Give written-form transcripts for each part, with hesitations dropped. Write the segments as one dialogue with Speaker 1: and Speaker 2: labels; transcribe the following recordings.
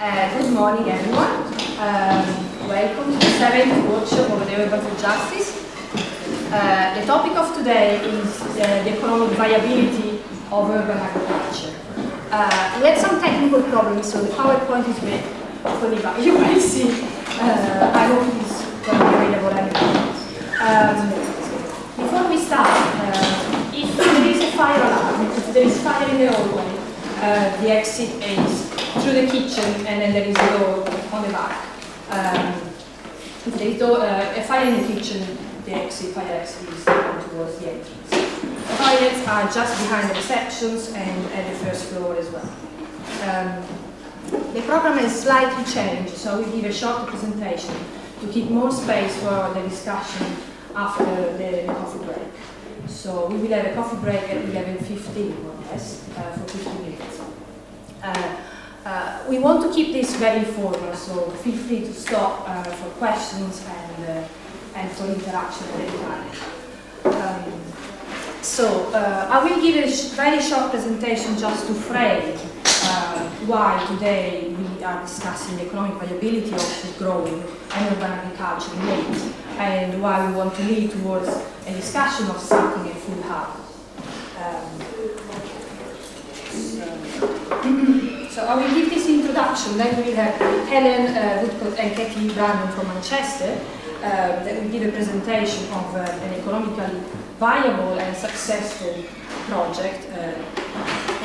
Speaker 1: Good morning, everyone. Welcome to the 7th workshop of the Urban Food Justice. The topic of today is the economic viability of urban agriculture. We had some technical problems, so the PowerPoint is made fully, but you will see. I hope it's going to be available anyway. Before we start, if there is a fire alarm, if there is fire in the hallway, the exit is through the kitchen, and then there is a door on the back. If there is a fire in the kitchen, the fire exit is towards the entrance. The toilets are just behind the receptions and at the first floor as well. The program has slightly changed, so we give a short presentation to keep more space for the discussion after the coffee break. So we will have a coffee break at 11:15 more or less, for 15 minutes. We want to keep this very informal, so feel free to stop for questions and for interaction at any time. I will give a very short presentation just to frame why today we are discussing the economic viability of food growing and urban agriculture in Wales, and why we want to lead towards a discussion of starting a food hub. So I will give this introduction, then we will have Helen Woodcote and Katie Brandon from Manchester that will give a presentation of an economically viable and successful project,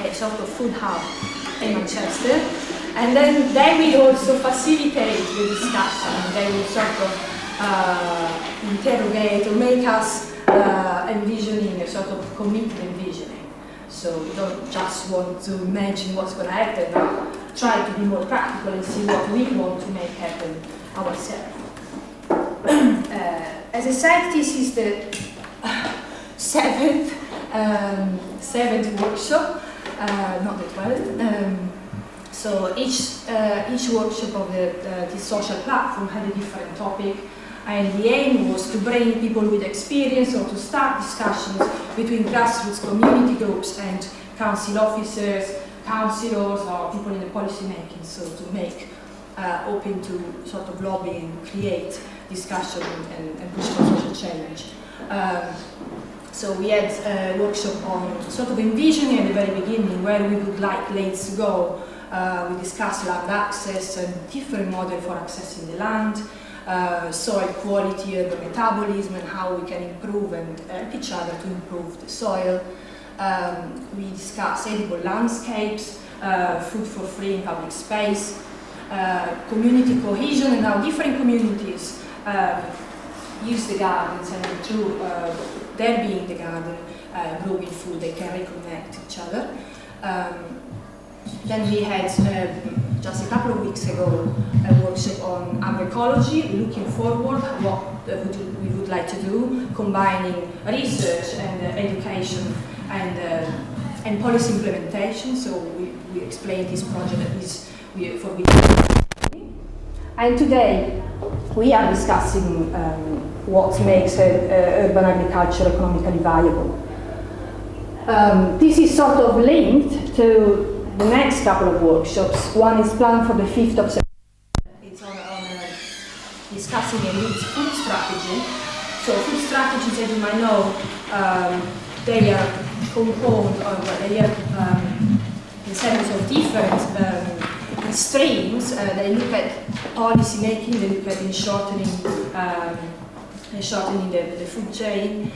Speaker 1: a sort of food hub in Manchester. And then they will also facilitate the discussion. They will sort of interrogate or make us envisioning a sort of committed envisioning. So we don't just want to imagine what's going to happen, but try to be more practical and see what we want to make happen ourselves. As I said, this is the seventh workshop, not the 12th. So each workshop of this social platform had a different topic, and the aim was to bring people with experience or to start discussions between grassroots community groups and council officers, councillors, or people in the policy making, so to make open to sort of lobbying, create discussion and push for social change. So we had a workshop on sort of envisioning at the very beginning where we would like Wales to go. We discussed land access and different models for accessing the land, soil quality, urban metabolism, and how we can improve and help each other to improve the soil. We discussed edible landscapes, food for free in public space, community cohesion, and how different communities use the gardens, and through their being the garden, growing food, they can reconnect each other. Then we had, just a couple of weeks ago, a workshop on agroecology, looking forward, what we would like to do, combining research and education and policy implementation. So we explained this project for which we are doing. And today we are discussing what makes urban agriculture economically viable. This is sort of linked to the next couple of workshops. One is planned for the 5th of September. It's on discussing a lead food strategy. So food strategies, as you might know, they are composed, or they are in series of different streams. They look at policy making, they look at shortening the food chain.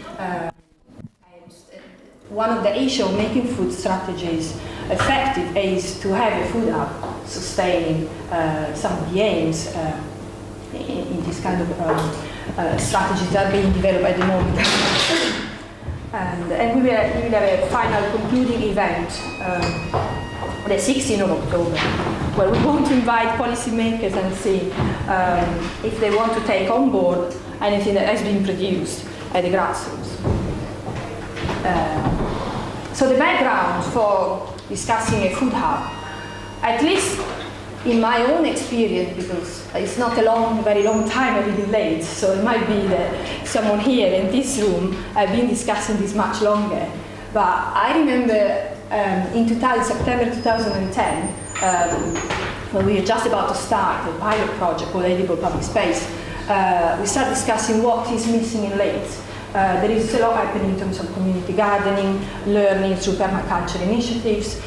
Speaker 1: One of the issues of making food strategies effective is to have a food hub sustaining some of the aims in this kind of strategies that are being developed at the moment. And we will have a final concluding event the 16th of October, where we want to invite policymakers and see if they want to take on board anything that has been produced at the grassroots. So the background for discussing a food hub, at least in my own experience, because it's not a very long time I lived in Leeds, so it might be that someone here in this room have been discussing this much longer. But I remember in September 2010, when we were just about to start the pilot project called Edible Public Space, we started discussing what is missing in Leeds. There is a lot happening in terms of community gardening, learning through permaculture initiatives,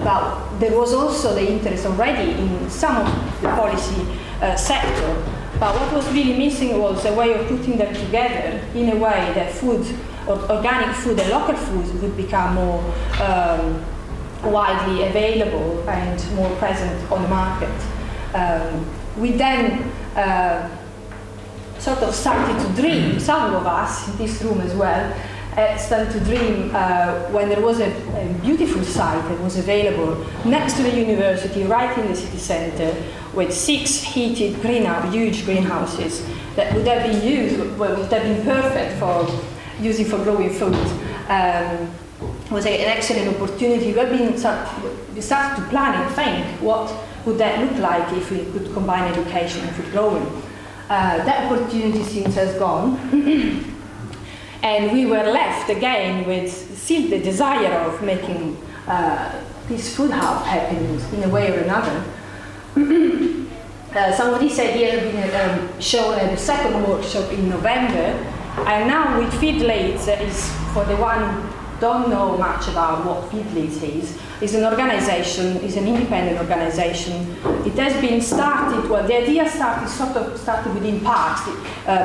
Speaker 1: but there was also the interest already in some of the policy sector. But what was really missing was a way of putting them together in a way that food, or organic food and local food, would become more widely available and more present on the market. We then sort of started to dream, some of us in this room as well, started to dream when there was a beautiful site that was available next to the university, right in the city centre, with 6 heated huge greenhouses that would have been used, would have been perfect for using for growing food. It was an excellent opportunity. We started to plan and think what would that look like if we could combine education and food growing. That opportunity since has gone. And we were left again with still the desire of making this food hub happen in a way or another. Some of these ideas have been shown at the second workshop in November, and now with Feed Leeds is, for the one who don't know much about what Feed Leeds is an organization, is an independent organization. It has been started, well, the idea started within Parks, the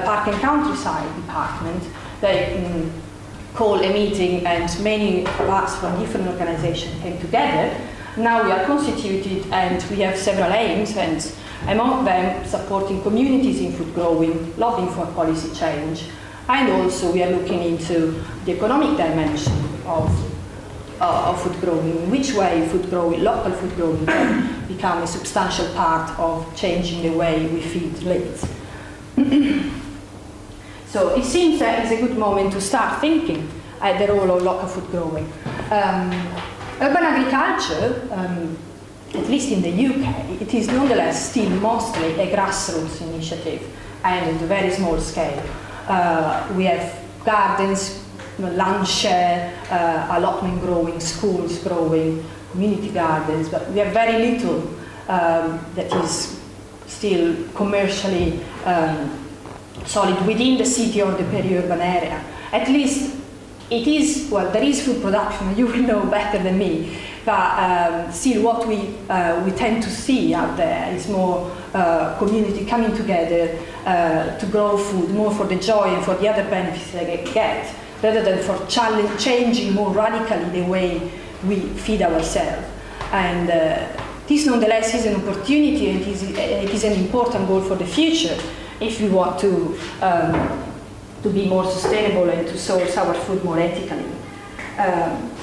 Speaker 1: Park and Countryside department. They called a meeting and many of us from different organizations came together. Now we are constituted and we have several aims, and among them supporting communities in food growing, lobbying for policy change, and also we are looking into the economic dimension of food growing, in which way food growing, local food growing can become a substantial part of changing the way we feed Leeds. So it seems that it's a good moment to start thinking at the role of local food growing. Urban agriculture, at least in the UK, it is nonetheless still mostly a grassroots initiative and at a very small scale. We have gardens, land share, allotment growing, schools growing, community gardens, but we have very little that is still commercially solid within the city or the peri-urban area. At least it is, well, there is food production, you will know better than me, but still what we tend to see out there is more community coming together to grow food, more for the joy and for the other benefits they get, rather than for changing more radically the way we feed ourselves. And this nonetheless is an opportunity, and it is an important goal for the future if we want to be more sustainable and to source our food more ethically.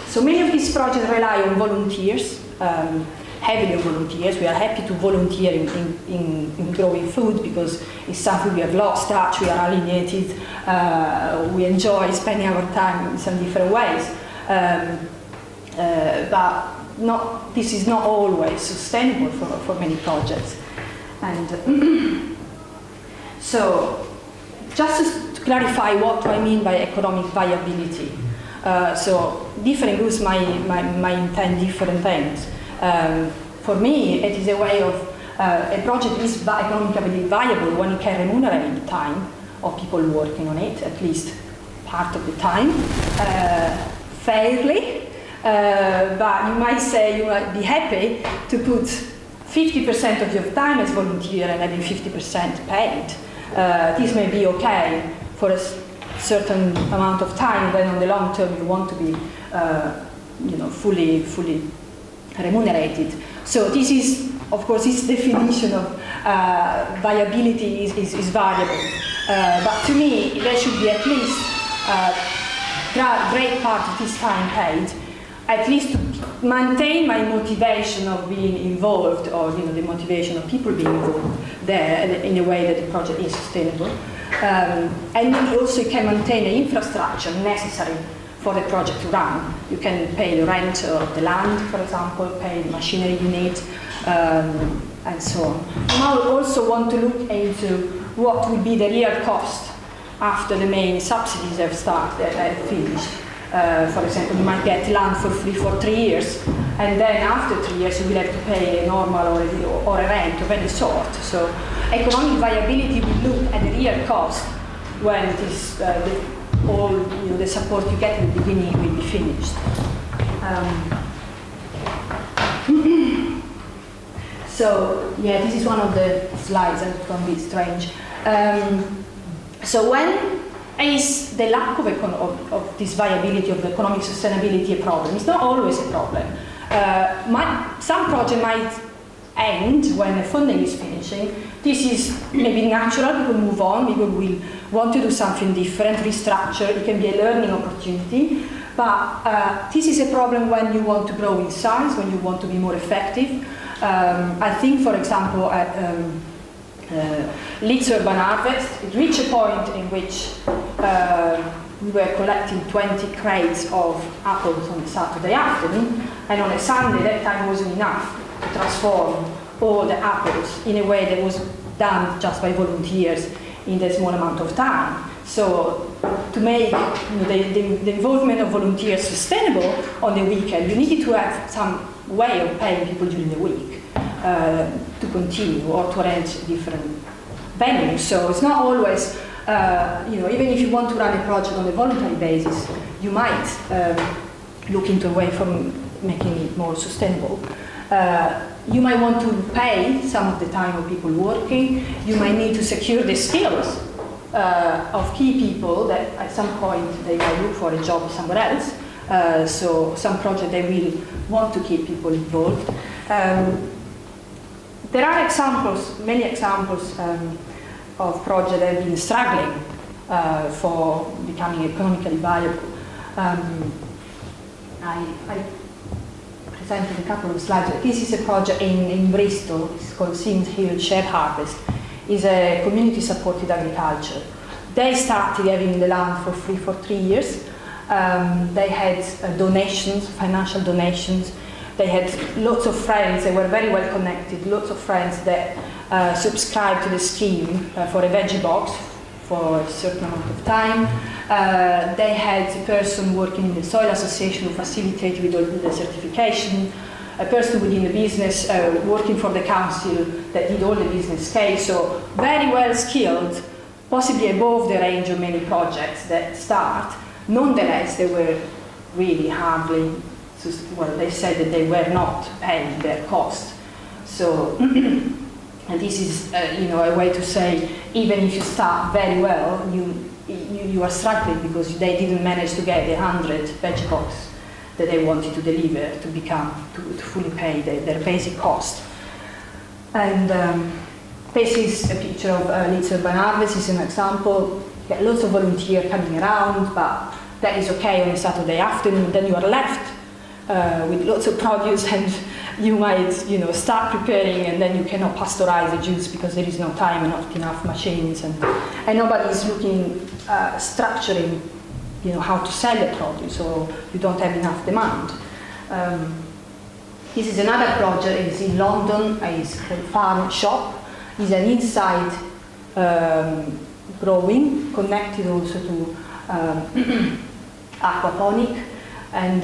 Speaker 1: So many of these projects rely on volunteers, heavily on volunteers. We are happy to volunteer in growing food because it's something we have lost touch, we are alienated, we enjoy spending our time in some different ways. But this is not always sustainable for many projects. And so, just to clarify what do I mean by economic viability. So different groups might intend different things. For me, it is a way of a project is economically viable when it can remunerate the time of people working on it, at least part of the time, fairly. But you might say you might be happy to put 50% of your time as volunteer and having 50% paid. This may be okay for a certain amount of time, then on the long term you want to be fully remunerated. So this is, of course, this definition of viability is variable. But to me, there should be at least a great part of this time paid, at least to maintain my motivation of being involved, or the motivation of people being involved there in a way that the project is sustainable. And also you can maintain the infrastructure necessary for the project to run. You can pay the rent of the land, for example, pay the machinery you need, and so on. You might also want to look into what will be the real cost after the main subsidies have finished. For example, you might get land for free for 3 years, and then after 3 years you will have to pay a normal or a rent of any sort. So economic viability will look at the real cost when it is all the support you get in the beginning will be finished. So yeah, this is one of the slides, and it's going to be strange. So when is the lack of this viability of the economic sustainability a problem? It's not always a problem. Some project might end when the funding is finishing. This is maybe natural, people move on, people will want to do something different, restructure, it can be a learning opportunity. But this is a problem when you want to grow in size, when you want to be more effective. I think, for example, at Leeds Urban Harvest, it reached a point in which we were collecting 20 crates of apples on a Saturday afternoon, and on a Sunday that time wasn't enough to transform all the apples in a way that was done just by volunteers in a small amount of time. So to make the involvement of volunteers sustainable on the weekend, you needed to have some way of paying people during the week to continue or to arrange different venues. So it's not always, even if you want to run a project on a voluntary basis, you might look into a way from making it more sustainable. You might want to pay some of the time of people working. You might need to secure the skills of key people that at some point they might look for a job somewhere else. So some project they will want to keep people involved. There are examples, many examples of projects that have been struggling for becoming economically viable. I presented a couple of slides. This is a project in Bristol. It's called Sims Hill Shared Harvest. It's a community-supported agriculture. They started having the land for free for 3 years. They had donations, financial donations. They had lots of friends. They were very well connected. Lots of friends that subscribed to the scheme for a veggie box for a certain amount of time. They had a person working in the soil association who facilitated with all the certification, a person within the business working for the council that did all the business case, so very well skilled, possibly above the range of many projects that start. Nonetheless, they were really hardly, well, they said that they were not paying their cost. So, and this is, a way to say, even if you start very well, you are struggling because they didn't manage to get the 100 veggie boxes that they wanted to deliver to fully pay their basic cost. And this is a picture of Leeds Urban Harvest. This is an example. You get lots of volunteers coming around, but that is okay on a Saturday afternoon. Then you are left with lots of produce, and you might, start preparing, and then you cannot pasteurize the juice because there is no time and not enough machines, and nobody is looking, structuring, how to sell the produce, or you don't have enough demand. This is another project. It's in London. It's called Farm Shop. It's an inside growing, connected also to aquaponic, and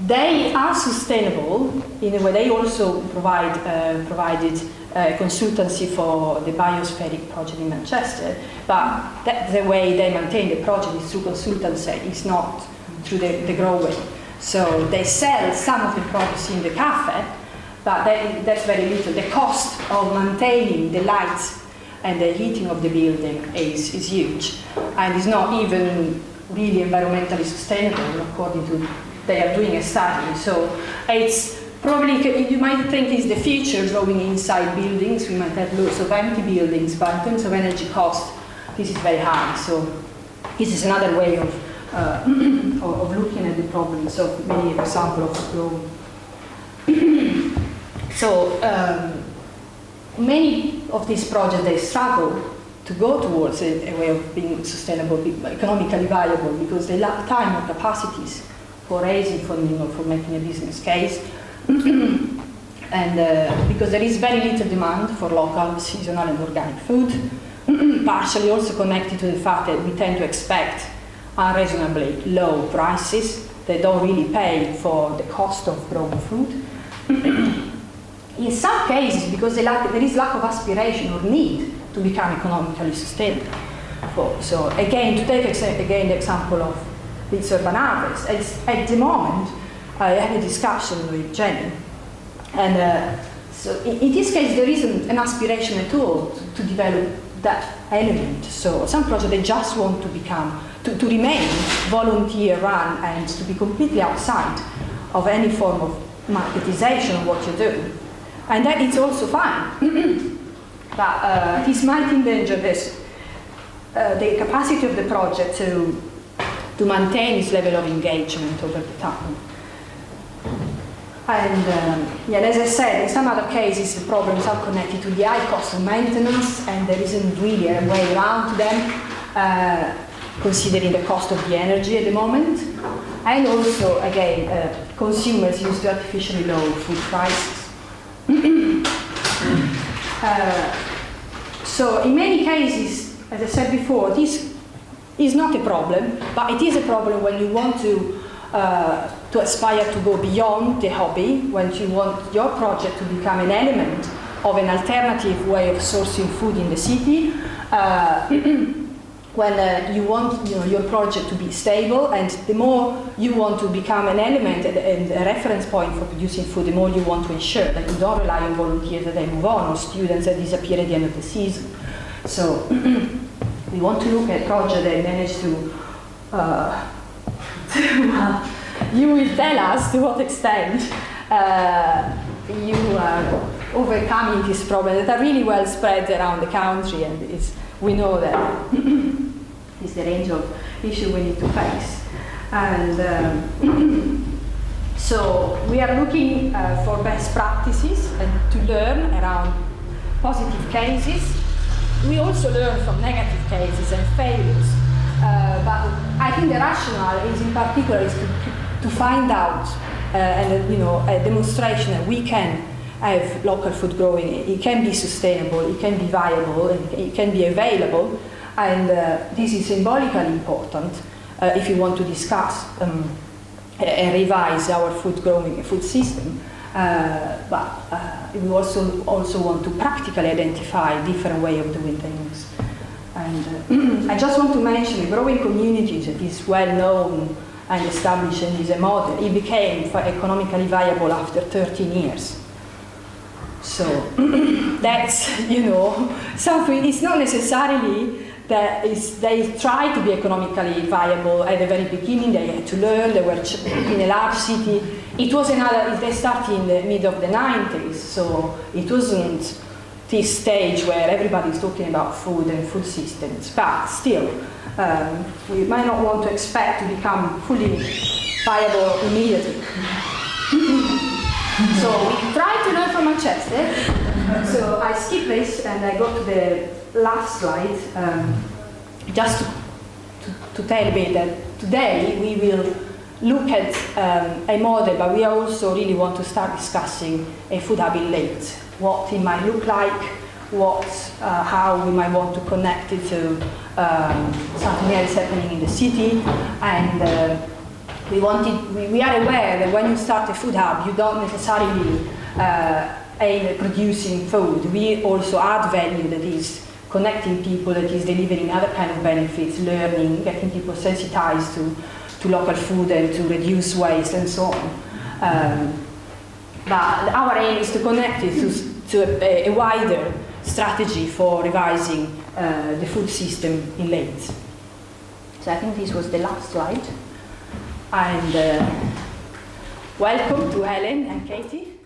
Speaker 1: they are sustainable in a way. They also provided consultancy for the biospheric project in Manchester, but that's the way they maintain the project is through consultancy. It's not through the growing. So they sell some of the produce in the cafe, but that's very little. The cost of maintaining the lights and the heating of the building is huge, and is not even really environmentally sustainable according to, they are doing a study. So it's probably, you might think it's the future growing inside buildings. We might have lots of empty buildings, but in terms of energy cost, this is very high. So this is another way of looking at the problem. So many examples of growing. So many of these projects, they struggle to go towards a way of being sustainable, economically viable, because they lack time or capacities for raising funding or for making a business case. And because there is very little demand for local, seasonal and organic food, partially also connected to the fact that we tend to expect
Speaker 2: unreasonably low prices. They don't really pay for the cost of growing food. In some cases, because there is lack of aspiration or need to become economically sustainable. So again, to take again the example of this urban harvest, at the moment, I had a discussion with Jenny, and so in this case, there isn't an aspiration at all to develop that element. So some projects, they just want to become, to remain volunteer-run and to be completely outside of any form of marketization of what you do. And that is also fine. But this might endanger this, the capacity of the project to maintain its level of engagement over the time. And yeah, as I said, in some other cases the problems are connected to the high cost of maintenance, and there isn't really a way around them, considering the cost of the energy at the moment. And also, again, consumers used to artificially low food prices. So in many cases, as I said before, this is not a problem, but it is a problem when you want to aspire to go beyond the hobby, when you want your project to become an element of an alternative way of sourcing food in the city, when you want your project to be stable, and the more you want to become an element and a reference point for producing food, the more you want to ensure that you don't rely on volunteers that they move on, or students that disappear at the end of the season. So we want to look at projects that manage to you will tell us to what extent you are overcoming this problem that are really well spread around the country, and we know that is the range of issues we need to face. And so we are looking for best practices and to learn around positive cases. We also learn from negative cases and failures. But I think the rationale is, in particular, is to find out a demonstration that we can have local food growing. It can be sustainable, it can be viable, it can be available, and this is symbolically important if you want to discuss and revise our food system. But we also want to practically identify different ways of doing things. And I just want to mention a growing community that is well known and established and is a model. It became economically viable after 13 years. So that's, something. It's not necessarily that they tried to be economically viable at the very beginning. They had to learn. They were in a large city. It was they started in the mid of the 90s, so it wasn't this stage where everybody's talking about food and food systems, but still, we might not want to expect to become fully viable immediately. So we try to learn from Manchester. So I skip this and I go to the last slide, just to tell you that today we will look at a model, but we also really want to start discussing a food hub in Leeds. What it might look like, how we might want to connect it to something else happening in the city, and we are aware that when you start a food hub, you don't necessarily aim at producing food. We also add value that is connecting people, that is delivering other kind of benefits, learning, getting people sensitized to local food and to reduce waste and so on. But our aim is to connect it to a wider strategy for revising the food system in Leeds. So I think this was the last slide. And welcome to Helen and Katie.